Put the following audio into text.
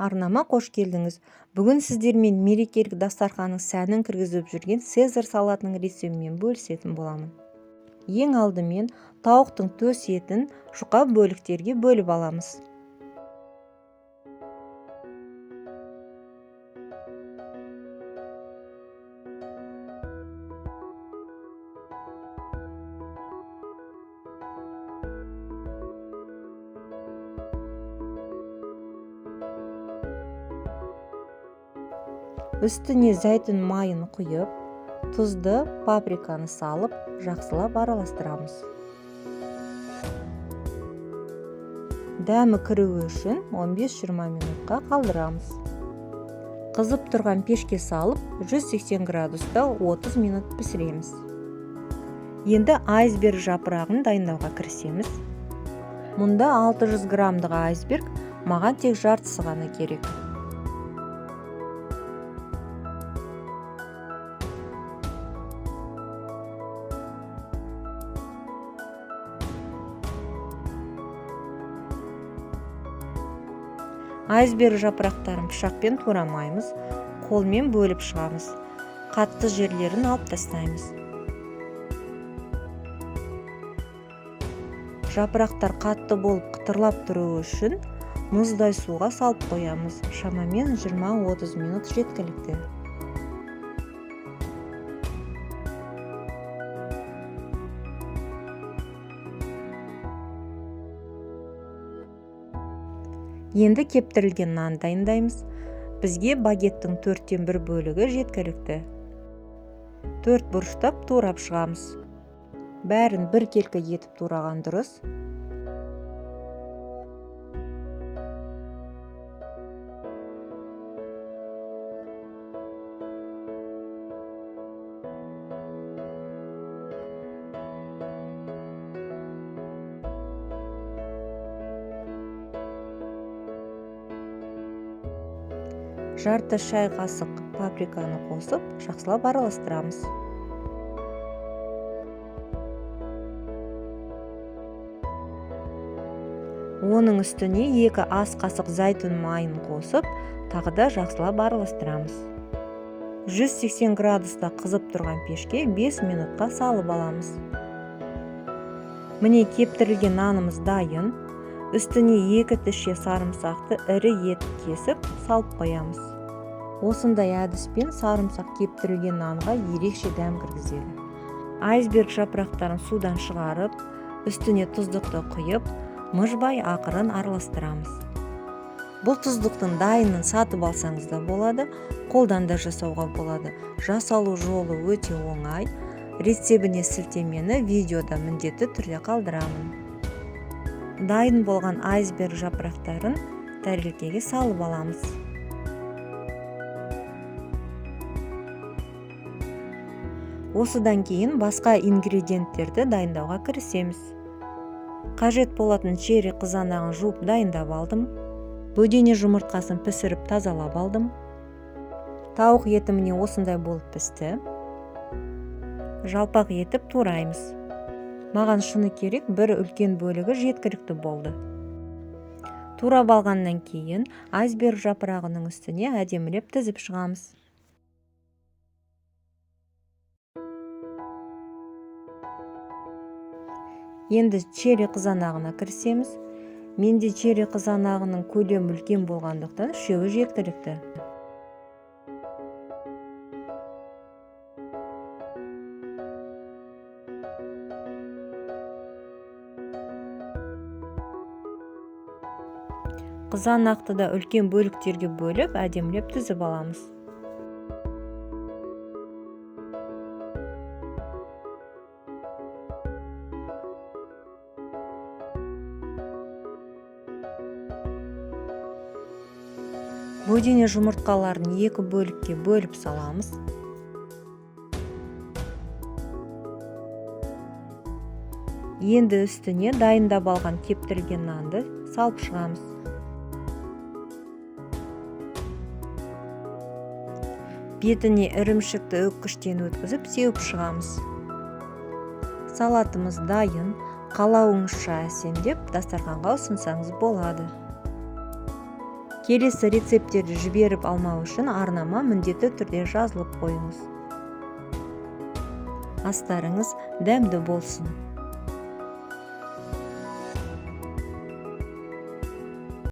Арнама қош келдіңіз. Бүгін сіздермен мерекелік дастарханның сәнін кіргізіп жүрген Цезарь салатының рецептімен бөлісетін боламын. Ең алдымен тауықтың төс етін жұқа бөліктерге бөліп аламыз. Үстіне зәйтүн майын құйып, тұзды, паприканы салып, жақсылап араластырамыз. Дәмі кіруі үшін 15-20 минутқа қалдырамыз. Қызып тұрған пешке салып, 180 градуста 30 минут пісіреміз. Енді айсберг жапырағын дайындауға кірісеміз. Мұнда 600 граммдық айсберг, маған тек жартысы ғана керек. Айсберг жапырақтарын пышақпен турамаймыз, қолмен бөліп шығамыз. Қатты жерлерін алып тастаймыз. Жапырақтар қатты болып қытырлап тұруы үшін мұздай суға салып қоямыз. Шамамен 20-30 минут жеткілікті. Енді кептірілген нан дайындаймыз. Бізге багеттің 1/4 бөлігі жеткілікті. 4 бұрыштап турап шығамыз. Бәрін бір келкі етіп тураған дұрыс. Жарты шай қасық паприканы қосып, жақсылап араластырамыз. Оның үстіне 2 ас қасық зәйтүн майын қосып, тағы да жақсылап араластырамыз. 180 градуста қызып тұрған пешке 5 минутқа салып аламыз. Міне кептірілген нанымыз дайын. Үстіне 2 тіше сарымсақты ірі ет кесіп салып қоямыз. Осындай әдіспен сарымсақ кептірілген нанға ерекше дәм кіргізеді. Айсберг жапырақтарын судан шығарып, үстіне тұздықты құйып, мыжбай ақырын араластырамыз. Бұл тұздықтың дайынын сатып алсаңыз да болады, қолдан да жасауға болады. Жасалу жолы өте оңай. Рецебіне сілтемені видеода міндетті түрде қалдырамын. Дайын болған айсберг жапырақтарын тәрелкеге салып аламыз. Осыдан кейін басқа ингредиенттерді дайындауға кірісеміз. Қажет болатын черри қызанағын жуып дайындап алдым. Бөдене жұмыртқасын пісіріп тазалап алдым. Тауық еті міне осындай болып пісті. Жалпақ етіп тураймыз. Маған шыны керек, бір үлкен бөлігі жеткілікті болды. Турап алғаннан кейін айсберг жапырағының үстіне әдемілеп тізіп шығамыз. Енді черри қызанағына кірісеміз. Менде черри қызанағының көлемі үлкен болғандықтан 3-і жеткілікті. Қызанақты да үлкен бөліктерге бөліп, әдемілеп тізіп аламыз. Бөдене жұмыртқаларын 2 бөлікке бөліп саламыз. Енді үстіне дайындап алған кептірілген нанды салып шығамыз. Бетіне ірімшікті өккіштен өткізіп сеуіп шығамыз. Салатымыз дайын. Қалауыңызша әсемдеп дастарханға ұсынсаңыз болады. Келесі рецепттерді жіберіп алмау үшін арнама міндетті түрде жазылып қойыңыз. Астарыңыз дәмді болсын.